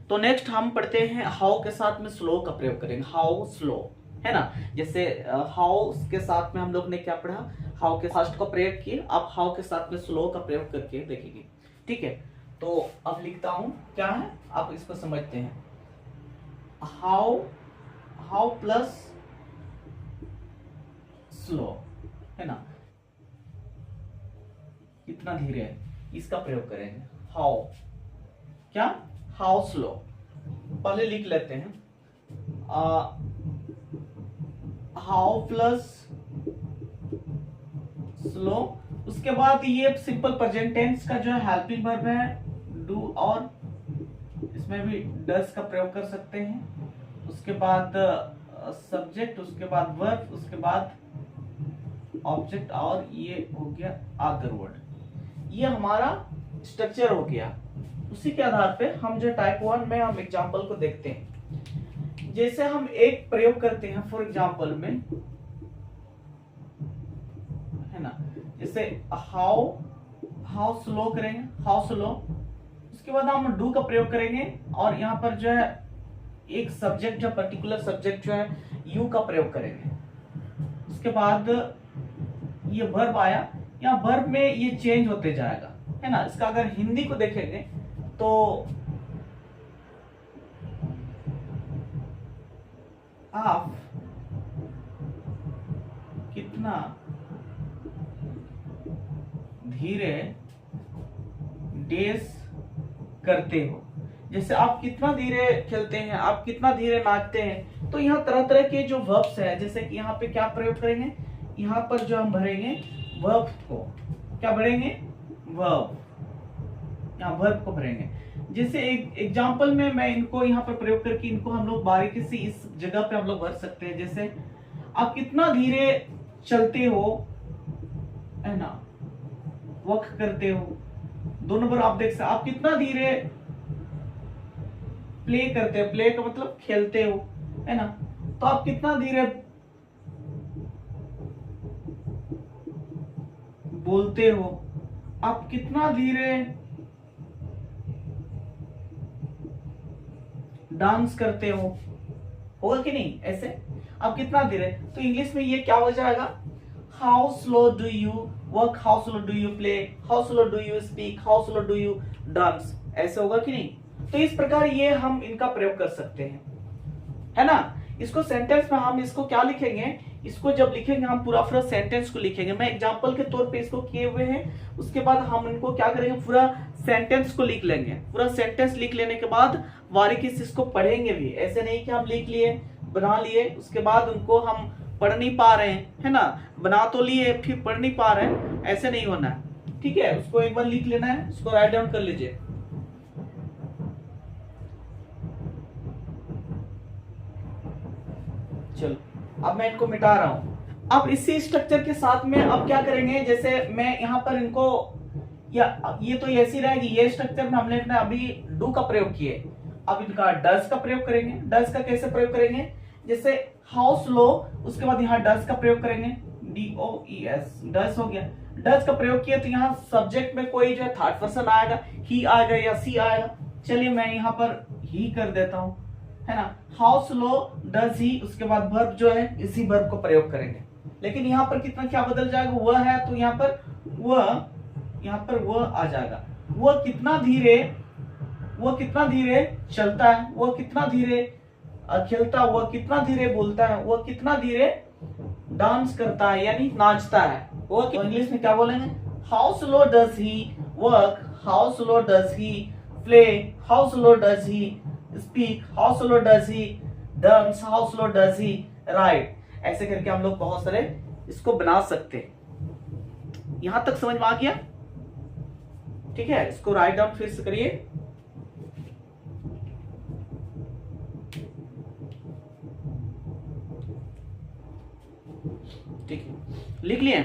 तो नेक्स्ट हम पढ़ते हैं हाउ के साथ में स्लो का प्रयोग करेंगे। हाउ स्लो, है ना। जैसे हाउ के साथ में हम लोग ने क्या पढ़ा, हाउ के फर्स्ट का प्रयोग किए, अब हाउ के साथ में स्लो का प्रयोग करके देखेंगे। ठीक है, तो अब लिखता हूं क्या है, आप इसको समझते हैं। हाउ प्लस स्लो, है ना, कितना धीरे है, इसका प्रयोग करेंगे। हाउ क्या, हाउ स्लो। पहले लिख लेते हैं हाउ प्लस स्लो, उसके बाद ये सिंपल प्रेजेंट टेंस का जो है हेल्पिंग वर्ब है डू, और इसमें भी डस का प्रयोग कर सकते हैं। उसके बाद सब्जेक्ट, उसके बाद वर्ब, उसके बाद ऑब्जेक्ट, और ये हो गया अदर वर्ड। ये हमारा स्ट्रक्चर हो गया। उसी के आधार पे हम जो टाइप 1 में हम एग्जांपल को देखते हैं। जैसे हम एक प्रयोग करते हैं फॉर एग्जांपल में, है ना, जैसे हाउ स्लो करेंगे, हाउ स्लो। उसके बाद हम डू का प्रयोग करेंगे, और यहाँ पर जो है एक सब्जेक्ट, जो पर्टिकुलर सब्जेक्ट जो है यू का प्रयोग करेंगे। उसके बाद ये वर्ब आया, या वर्ब में ये चेंज होते जाएगा, है ना। इसका अगर हिंदी को देखेंगे तो आप कितना धीरे डेस करते हो। जैसे आप कितना धीरे खेलते हैं, आप कितना धीरे नाचते हैं। तो यहाँ तरह तरह के जो वर्ब्स है, जैसे कि यहाँ पे क्या प्रयोग करेंगे, यहाँ पर जो हम भरेंगे वर्ब को, क्या भरेंगे, वर्ब, यहाँ वर्ब को भरेंगे। जैसे एक एग्जांपल में मैं इनको यहाँ पर प्रयोग करके इनको हम लोग बारीकी से इस जगह पे हम लोग भर सकते हैं। जैसे आप कितना धीरे चलते हो, है ना, वॉक करते हो। दो नंबर आप देख सकते, आप कितना धीरे प्ले करते हो, प्ले का मतलब खेलते हो, है ना। तो आप कितना धीरे बोलते हो, आप कितना धीरे डांस करते हो, होगा कि नहीं। ऐसे आप कितना धीरे, तो इंग्लिश में ये क्या हो जाएगा, how slow do you work, how slow do you play, how slow do you speak, how slow do you dance. ऐसे होगा कि नहीं। तो इस प्रकार ये हम इनका प्रयोग कर सकते हैं, है ना। इसको सेंटेंस में हम इसको क्या लिखेंगे, इसको जब लिखेंगे हम पूरा सेंटेंस को लिखेंगे। मैं एग्जांपल के तौर पे इसको किए हुए हैं। उसके बाद हम इनको क्या करेंगे, पूरा सेंटेंस को लिख लेंगे। पूरा सेंटेंस लिख लेने के बाद बारीकी से इसको पढ़ेंगे भी। ऐसे नहीं कि हम लिख लिए, बना लिए, उसके बाद उनको हम पढ़ नहीं पा रहे हैं, है ना, बना तो लिए फिर पढ़ नहीं पा रहे हैं, ऐसे नहीं होना है। ठीक है, उसको एक बार लिख लेना है, उसको राइट डाउन कर लीजिए। चलो, अब मैं इनको मिटा रहा हूं। अब इसी स्ट्रक्चर के साथ में अब क्या करेंगे, जैसे मैं यहाँ पर इनको, या ये तो ऐसी रहेगी, ये स्ट्रक्चर में हमने अभी डू का प्रयोग किए। अब इनका डस का प्रयोग करेंगे। डस का कैसे प्रयोग करेंगे, जैसे हाउ स्लो, उसके बाद यहाँ डस का प्रयोग करेंगे, DOES, डस हो गया। डस का प्रयोग किया तो यहाँ सब्जेक्ट में कोई जो है थर्ड पर्सन आएगा, ही आएगा या सी आएगा। चलिए मैं यहाँ पर ही कर देता हूं, है ना। हाउ स्लो डज ही, उसके बाद वर्ब जो है इसी वर्ब को प्रयोग करेंगे। लेकिन यहाँ पर कितना क्या बदल जाएगा, वह है तो यहाँ पर वह आ जाएगा। वह कितना धीरे चलता है, वह कितना धीरे खेलता है, वह कितना धीरे बोलता है, वह कितना धीरे डांस करता है यानी नाचता है। वो इंग्लिश में क्या बोलेंगे, how slow does he work, how slow does he play, how slow does he speak, how slow does he dance, how slow does he right. ऐसे करके हम लोग बहुत सारे इसको बना सकते हैं। यहां तक समझ में आ गया, ठीक है। इसको राइट डाउन फिर से करिए। ठीक है, लिख लिए।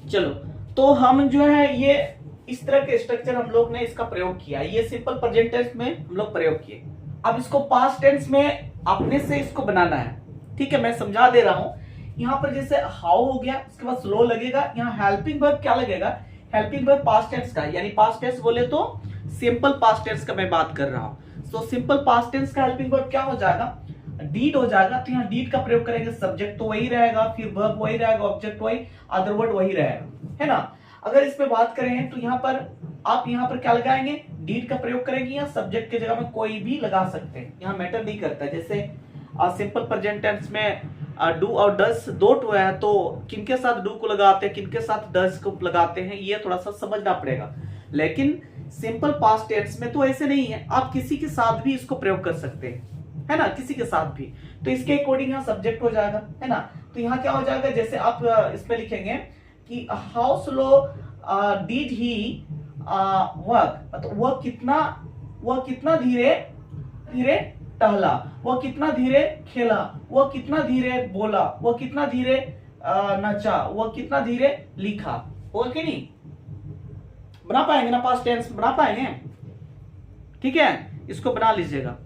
चलो, तो हम जो है ये इस तरह के स्ट्रक्चर हम लोग ने इसका प्रयोग किया। ये सिंपल प्रेजेंट टेंस में हम लोग प्रयोग किए। अब इसको पास्ट टेंस में अपने से इसको बनाना है। ठीक है, मैं समझा दे रहा हूं। यहाँ पर जैसे हाउ हो गया, उसके बाद स्लो लगेगा। यहाँ हेल्पिंग वर्ब क्या लगेगा, हेल्पिंग वर्ब पास्ट टेंस का, यानी पास्ट टेंस बोले तो सिंपल पास्ट टेंस का मैं बात कर रहा हूं। सो सिंपल पास्ट टेंस का हेल्पिंग वर्ब क्या हो जाएगा, डीड हो जाएगा। तो यहाँ डीड का प्रयोग करेंगे, सब्जेक्ट तो वही रहेगा, फिर वर्ब वही रहेगा, ऑब्जेक्ट वही, अदर वर्ड वही रहेगा, है ना। अगर इसमें बात करें तो यहाँ पर आप यहाँ पर क्या लगाएंगे, डीड का प्रयोग करेंगे या सब्जेक्ट की जगह में कोई भी लगा सकते हैं, यहाँ मैटर नहीं करता। जैसे सिंपल प्रेजेंट टेंस में डू और डस दो टू है, तो किनके साथ डू को लगाते हैं, किनके साथ डस को लगाते हैं, ये थोड़ा सा समझना पड़ेगा। लेकिन सिंपल पास्ट टेंस में तो ऐसे नहीं है, आप किसी के साथ भी इसको प्रयोग कर सकते हैं, है ना, किसी के साथ भी। तो इसके अकॉर्डिंग यहाँ सब्जेक्ट हो जाएगा, है ना। तो यहाँ क्या हो जाएगा, जैसे आप इसमें लिखेंगे कि how slow did he work, मतलब वह कितना धीरे धीरे टहला, वह कितना धीरे खेला, वह कितना धीरे बोला, वह कितना धीरे नचा, वह कितना धीरे लिखा। होगा कि नहीं, बना पाएंगे ना, पास्ट टेंस बना पाएंगे, ठीक है, इसको बना लीजिएगा,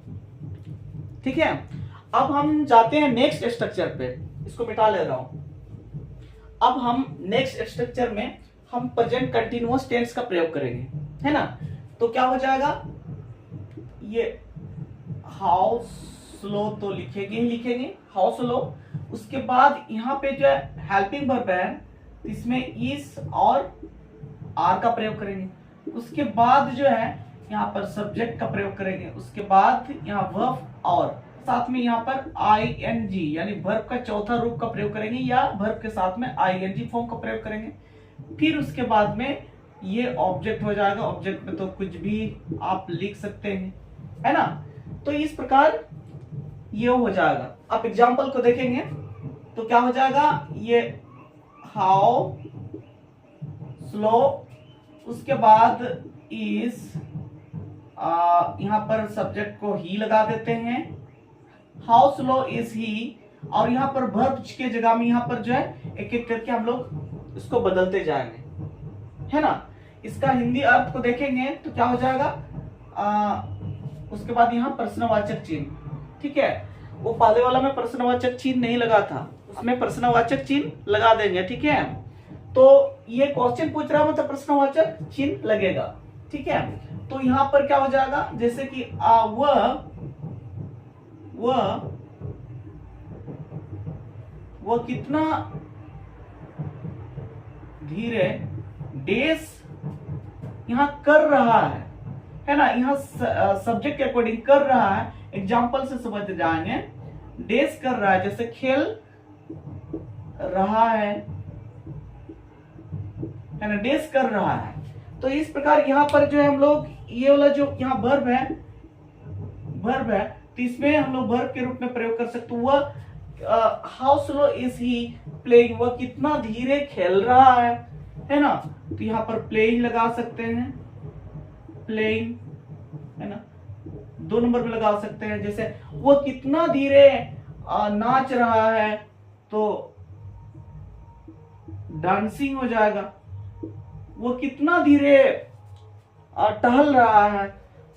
ठीक है। अब हम जाते हैं नेक्स्ट स्ट्रक्चर पे, इसको मिटा ले रहा हूं। अब हम नेक्स्ट स्ट्रक्चर में हम प्रेजेंट कंटिन्यूअस टेंस का प्रयोग करेंगे, है ना। तो क्या हो जाएगा, ये हाउ स्लो तो लिखेंगे ही लिखेंगे, हाउ स्लो। उसके बाद यहाँ पे जो है हेल्पिंग वर्ब है, इसमें इस और आर का प्रयोग करेंगे। उसके बाद जो है यहाँ पर सब्जेक्ट का प्रयोग करेंगे। उसके बाद यहाँ वर्ब और साथ में यहाँ पर आईएनजी यानी वर्ब का चौथा रूप का प्रयोग करेंगे, या वर्ब के साथ में आईएनजी फॉर्म का प्रयोग करेंगे। फिर उसके बाद में ये ऑब्जेक्ट हो जाएगा, ऑब्जेक्ट में तो कुछ भी आप लिख सकते हैं, है ना। तो इस प्रकार ये हो जाएगा। आप एग्जाम्पल को देखेंगे तो क्या हो जाएगा, ये हाउ स्लो, उसके बाद इस यहां पर सब्जेक्ट को ही लगा देते हैं, हाउ स्लो इज ही, और यहाँ पर वर्ब के जगह में यहाँ पर जो है एक एक करके हम लोग इसको बदलते जाएंगे, है ना। इसका हिंदी अर्थ को देखेंगे तो क्या हो जाएगा, उसके बाद यहाँ प्रश्नवाचक चिन्ह, ठीक है। वो पहले वाला में प्रश्नवाचक चिन्ह नहीं लगा था, उसमें प्रश्नवाचक चिन्ह लगा देंगे, ठीक है। तो ये क्वेश्चन पूछ रहा है मतलब प्रश्नवाचक चिन्ह लगेगा, ठीक है। तो यहाँ पर क्या हो जाएगा, जैसे कि वह कितना धीरे डेस यहाँ कर रहा है ना। यहाँ सब्जेक्ट के अकॉर्डिंग कर रहा है, एग्जाम्पल से समझ जाएंगे। डेस कर रहा है, जैसे खेल रहा है ना, डेस कर रहा है। तो इस प्रकार यहाँ पर जो है हम लोग ये वाला जो यहाँ वर्ब है, तो इसमें हम लोग वर्ब के रूप में प्रयोग कर सकते हैं। वह how slow is he playing, वह कितना धीरे खेल रहा है ना। तो यहाँ पर प्लेइंग लगा सकते हैं, प्लेइंग, है ना। 2 नंबर पे लगा सकते हैं, जैसे वह कितना धीरे नाच रहा है, तो डांसिंग हो जाएगा। वो कितना धीरे टहल रहा है,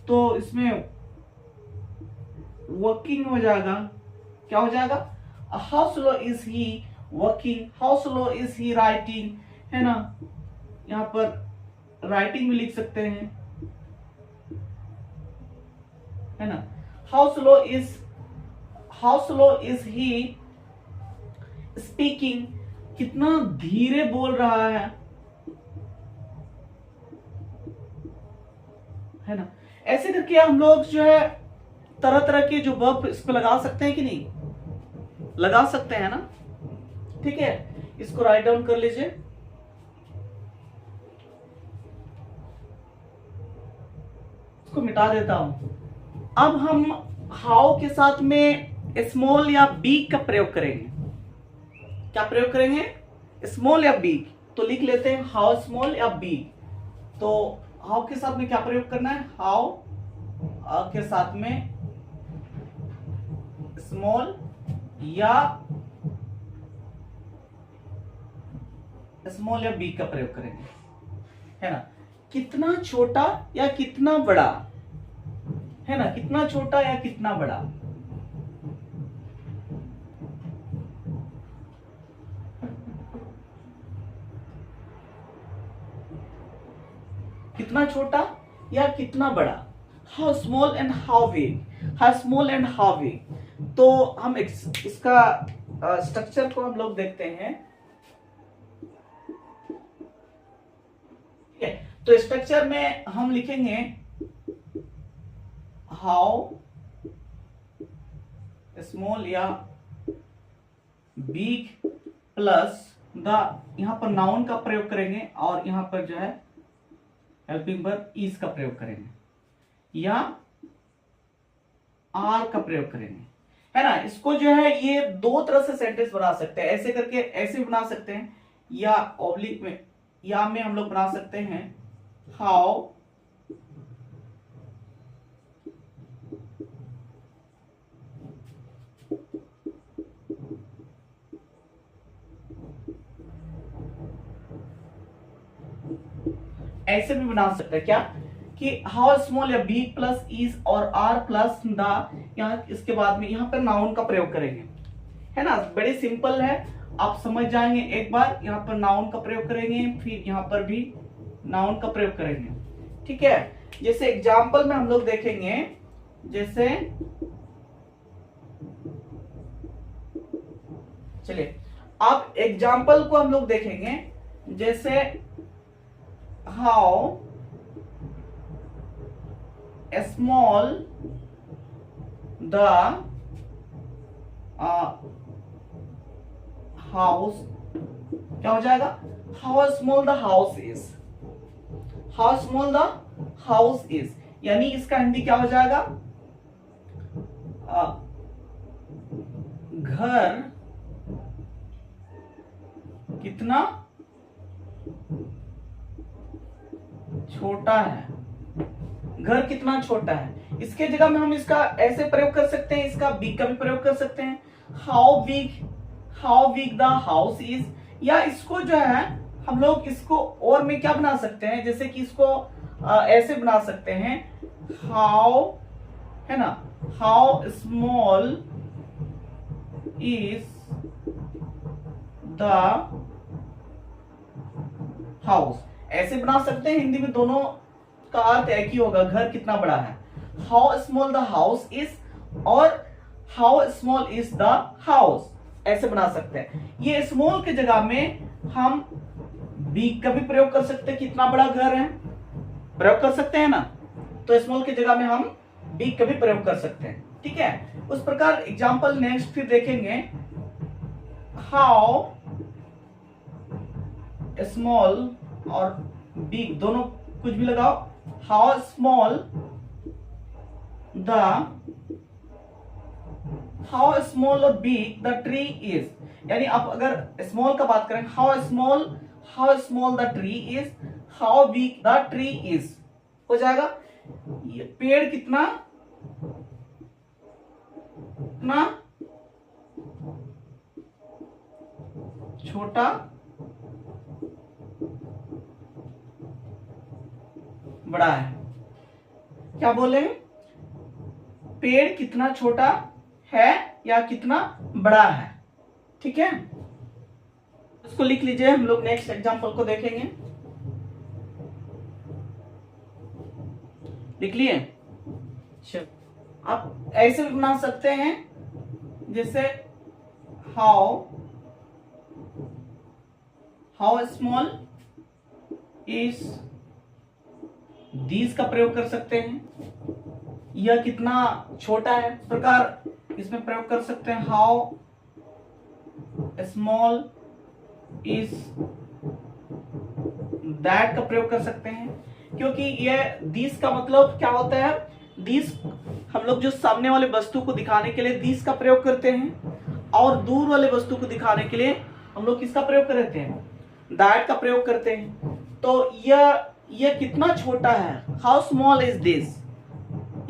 तो इसमें वॉकिंग हो जाएगा। क्या हो जाएगा, how slow is he walking, how slow is he writing, है ना। यहाँ पर राइटिंग भी लिख सकते हैं, है ना। How slow is he speaking, कितना धीरे बोल रहा है ना। ऐसे करके हम लोग जो है तरह तरह के जो वर्ब इस पे लगा सकते हैं कि नहीं, लगा सकते हैं ना, ठीक है। इसको राइट डाउन कर लीजिए। इसको मिटा देता हूं। अब हम हाउ के साथ में स्मॉल या बिग का प्रयोग करेंगे। क्या प्रयोग करेंगे, स्मॉल या बिग। तो लिख लेते हैं हाउ स्मॉल या बिग। तो हाउ के साथ में क्या प्रयोग करना है, हाउ के साथ में स्मॉल या बिग का प्रयोग करेंगे, है ना। कितना छोटा या कितना बड़ा, है ना, कितना छोटा या कितना बड़ा। कितना छोटा या कितना बड़ा, how small and how big, how small and how big. तो हम इसका स्ट्रक्चर को हम लोग देखते हैं। ठीक है, तो स्ट्रक्चर में हम लिखेंगे हाउ स्मॉल या बिग प्लस द, यहां पर नाउन का प्रयोग करेंगे और यहां पर जो है हेल्पिंग वर्ब इज का प्रयोग करेंगे या आर का प्रयोग करेंगे, है ना। इसको जो है ये दो तरह से सेंटेंस बना सकते हैं, ऐसे करके ऐसे भी बना सकते हैं, या ऑब्लिक में या में हम लोग बना सकते हैं हाउ ऐसे भी बना सकते हैं क्या कि हाउ स्मॉल या बी प्लस इज और आर प्लस द, यहाँ इसके बाद में यहाँ पर नाउन का प्रयोग करेंगे, है ना। बड़े सिंपल है, आप समझ जाएंगे एक बार। यहाँ पर नाउन का प्रयोग करेंगे, फिर यहाँ पर भी नाउन का प्रयोग करेंगे। ठीक है, जैसे एग्जाम्पल में हम लोग देखेंगे, जैसे चलिए आप एग्जाम्पल को हम लोग देखेंगे, जैसे हाउ स्मॉल द हाउस, क्या हो जाएगा, how small the house is, how small the house is, यानी इसका हिंदी क्या हो जाएगा, घर कितना छोटा है, घर कितना छोटा है। इसके जगह में हम इसका ऐसे प्रयोग कर सकते हैं, इसका बिग का भी प्रयोग कर सकते हैं, how big the house is, या इसको जो है हम लोग इसको और में क्या बना सकते हैं, जैसे कि इसको ऐसे बना सकते हैं हाउ, है ना, how small is the house, ऐसे बना सकते हैं। हिंदी में दोनों का अर्थ एक ही होगा, घर कितना बड़ा है, how small the house is और how small is the house, ऐसे बना सकते हैं। ये स्मॉल की जगह में हम बिग का भी प्रयोग कर सकते हैं, कितना बड़ा घर है, प्रयोग कर सकते हैं ना। तो स्मॉल की जगह में हम बिग का भी प्रयोग कर सकते हैं। ठीक है, उस प्रकार एग्जाम्पल नेक्स्ट फिर देखेंगे, हाउ स्मॉल और बिग दोनों कुछ भी लगाओ, हाउ स्मॉल और बिग द ट्री इज, यानी आप अगर स्मॉल का बात करें, how small the tree is, how big the tree is हो जाएगा, ये पेड़ कितना छोटा बड़ा है, क्या बोले, पेड़ कितना छोटा है या कितना बड़ा है। ठीक है, इसको लिख लीजिए, हम लोग नेक्स्ट एग्जांपल को देखेंगे। लिख लिए, आप ऐसे भी बना सकते हैं, जैसे हाउ स्मॉल इज दिस का प्रयोग कर सकते हैं, यह कितना छोटा है, इस प्रकार इसमें प्रयोग कर सकते हैं, हाउ स्मॉल इज दैट का प्रयोग कर सकते हैं, क्योंकि यह दिस का मतलब क्या होता है, दिस हम लोग जो सामने वाले वस्तु को दिखाने के लिए दिस का प्रयोग करते हैं, और दूर वाले वस्तु को दिखाने के लिए हम लोग किसका प्रयोग करते हैं, दैट का प्रयोग करते हैं। तो यह कितना छोटा है, हाउ स्मॉल इज दिस,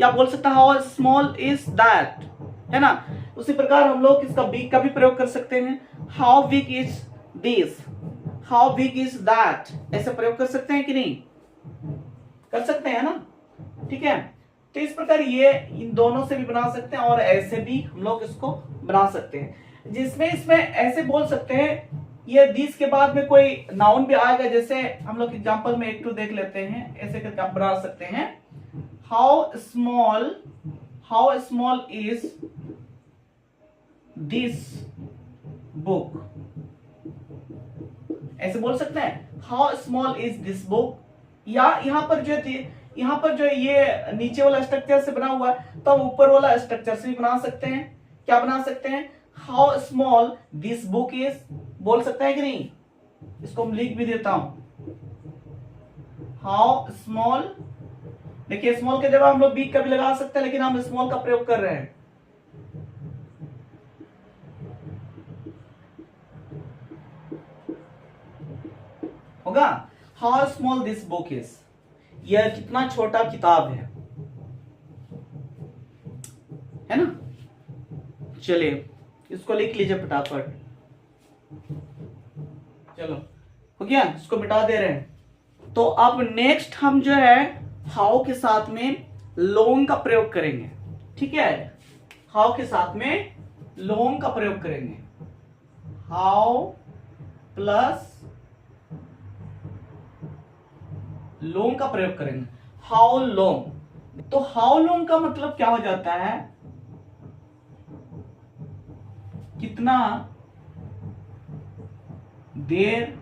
या बोल सकते हैं हाउ स्मॉल इज दैट, है ना। उसी प्रकार हम लोग इसका बिग का भी प्रयोग कर सकते हैं, how big is this, how big is that, ऐसे प्रयोग कर सकते हैं कि नहीं, कर सकते हैं ना। ठीक है, तो इस प्रकार ये इन दोनों से भी बना सकते हैं और ऐसे भी हम लोग इसको बना सकते हैं, जिसमें इसमें ऐसे बोल सकते हैं ये दिस के बाद में कोई नाउन भी आएगा, जैसे हम लोग एग्जांपल में एक टू देख लेते हैं, ऐसे करके आप बना सकते हैं। How small is this book, ऐसे बोल सकते हैं, how small is this book. या यहाँ पर जो ये नीचे वाला स्ट्रक्चर से बना हुआ है, तो हम ऊपर वाला स्ट्रक्चर से भी बना सकते हैं। क्या बना सकते हैं? How small this book is, बोल सकते हैं कि नहीं? इसको हम लिख भी देता हूं, हाउ स्मॉल। देखिए स्मॉल के जगह हम लोग बिग का भी लगा सकते हैं, लेकिन हम स्मॉल का प्रयोग कर रहे हैं। होगा how small this book is, यह कितना छोटा किताब है ना। चलिए इसको लिख लीजिए फटाफट। चलो हो गया, इसको मिटा दे रहे हैं। तो अब नेक्स्ट हम जो है हाउ के साथ में लोन का प्रयोग करेंगे। ठीक है, हाउ के साथ में लोन का प्रयोग करेंगे। हाउ प्लस लोन का प्रयोग करेंगे। हाउ लॉन्ग, तो हाउ लॉन्ग का मतलब क्या हो जाता है? कितना देर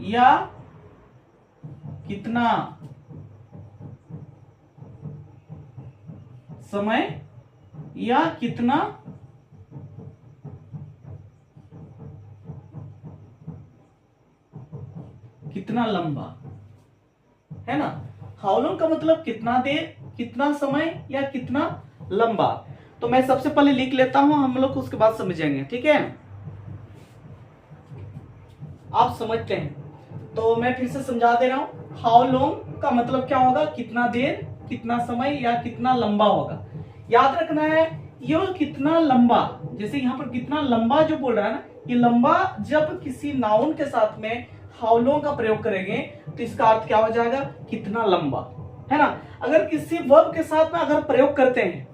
या कितना समय या कितना लंबा, है ना। हाउ लॉन्ग का मतलब कितना देर, कितना समय या कितना लंबा। तो मैं सबसे पहले लिख लेता हूं, हम लोग उसके बाद समझेंगे। ठीक है, आप समझते हैं तो मैं फिर से समझा दे रहा हूं। हाउ लॉन्ग का मतलब क्या होगा? कितना देर, कितना समय या कितना लंबा होगा। याद रखना है ये कितना लंबा, जैसे यहां पर कितना लंबा जो बोल रहा है ना, ये लंबा जब किसी नाउन के साथ में हाउ लॉन्ग का प्रयोग करेंगे तो इसका अर्थ क्या हो जाएगा? कितना लंबा, है ना। अगर किसी वर्ब के साथ में अगर प्रयोग करते हैं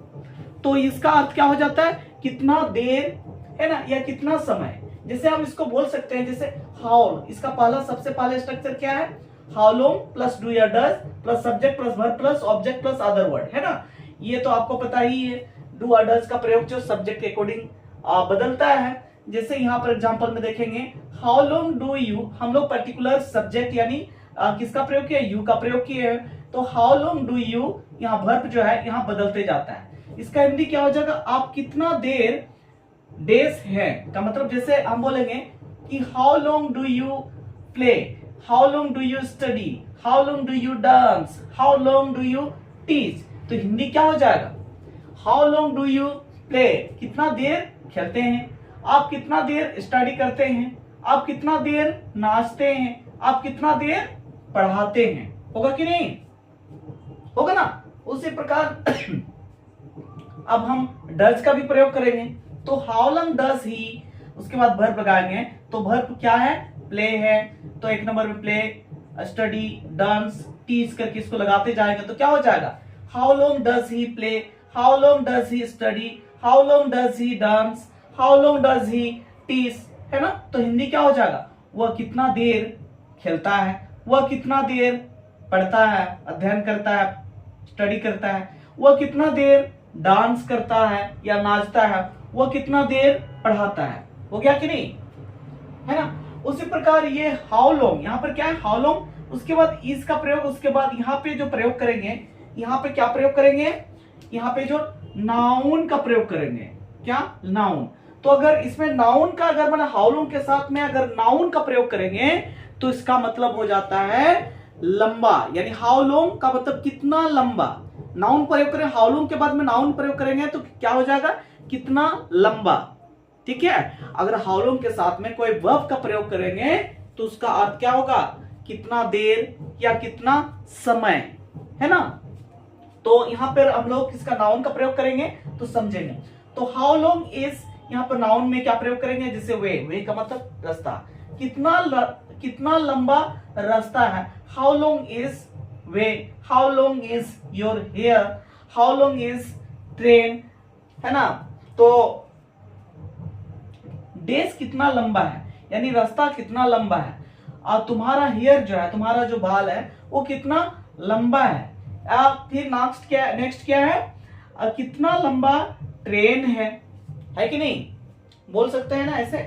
तो इसका अर्थ क्या हो जाता है? कितना देर, है ना, या कितना समय। जैसे हम इसको बोल सकते हैं, जैसे हाउ, इसका पहला सबसे पहले स्ट्रक्चर क्या है? हाउ लॉन्ग प्लस डू या does plus subject plus verb plus object plus other word, है ना। ये तो आपको पता ही है, डू और डज का प्रयोग जो सब्जेक्ट के अकॉर्डिंग बदलता है। जैसे यहाँ पर एग्जांपल में देखेंगे, हाउ लॉन्ग डू यू, हम लोग पर्टिकुलर सब्जेक्ट यानी किसका प्रयोग किया? यू का प्रयोग किए हैं। तो हाउ लॉन्ग डू यू, यहाँ वर्ब जो है यहाँ बदलते जाता है। इसका हिंदी क्या हो जाएगा? आप कितना देर, डेज है का मतलब जैसे हम बोलेंगे कि how long do you play, how long do you study, how long do you dance, how long do you teach. तो हिंदी क्या हो जाएगा? How long do you play, कितना देर खेलते हैं। आप कितना देर स्टडी करते हैं, आप कितना देर नाचते हैं, आप कितना देर पढ़ाते हैं। होगा कि नहीं? होगा ना। उसी प्रकार अब हम डज का भी प्रयोग करेंगे। तो हाउ लॉन्ग डज ही, उसके बाद वर्ब लगाएंगे। तो वर्ब क्या है? प्ले है। तो एक नंबर में प्ले, स्टडी, डांस, टीच करके इसको लगाते जाएंगे तो क्या हो जाएगा? How long does he play, how long does he study, how long does he dance, how long does he teach, है ना। तो हिंदी क्या हो जाएगा? वह कितना देर खेलता है, वह कितना देर पढ़ता है, अध्ययन करता है, स्टडी करता है, वह कितना देर डांस करता है या नाचता है, वह कितना देर पढ़ाता है। हो गया कि नहीं? है ना। उसी प्रकार ये हाउ लॉन्ग, यहाँ पर क्या है? हाउ लॉन्ग, उसके बाद इज का प्रयोग, उसके बाद यहाँ पे जो प्रयोग करेंगे, यहाँ पे क्या प्रयोग करेंगे? यहाँ पे जो नाउन का प्रयोग करेंगे। क्या? नाउन। तो अगर इसमें नाउन का, अगर मैंने हाउ लॉन्ग के साथ में अगर नाउन का प्रयोग करेंगे तो इसका मतलब हो जाता है लंबा, यानी हाउ लॉन्ग का मतलब कितना लंबा। नाउन प्रयोग करें, हाउ लॉन्ग के बाद में नाउन प्रयोग करेंगे तो क्या हो जाएगा? कितना लंबा। ठीक है। अगर हाउ लॉन्ग के साथ में कोई वर्ब का प्रयोग करेंगे तो उसका अर्थ क्या होगा? कितना देर या कितना समय, है ना। तो यहां पर हम लोग किसका नाउन का प्रयोग करेंगे तो समझेंगे। तो हाउ लॉन्ग इज, यहाँ पर नाउन में क्या प्रयोग करेंगे? जैसे वे का मतलब रास्ता, कितना लंबा रास्ता है। How long is way, how long is your hair, how long is train, है ना। तो डेज कितना लंबा है, यानी रास्ता कितना लंबा है, और तुम्हारा हेयर जो है, तुम्हारा जो बाल है वो कितना लंबा है। फिर नेक्स्ट क्या है, कितना लंबा ट्रेन है कि नहीं, बोल सकते हैं ना ऐसे।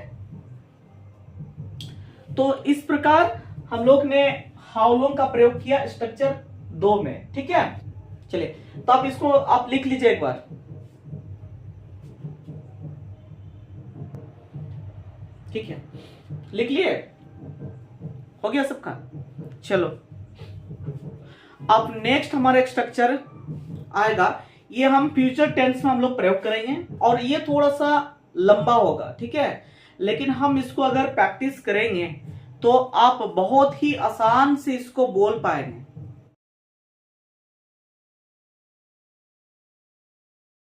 तो इस प्रकार हम लोग ने हाउ लॉन्ग का प्रयोग किया स्ट्रक्चर 2 में, ठीक है। चलिए तो आप इसको आप लिख लीजिए एक बार, ठीक है, लिख लिए, हो गया सबका। चलो अब नेक्स्ट हमारा एक स्ट्रक्चर आएगा, ये हम फ्यूचर टेंस में हम लोग प्रयोग करेंगे, और ये थोड़ा सा लंबा होगा, ठीक है, लेकिन हम इसको अगर प्रैक्टिस करेंगे तो आप बहुत ही आसान से इसको बोल पाएंगे।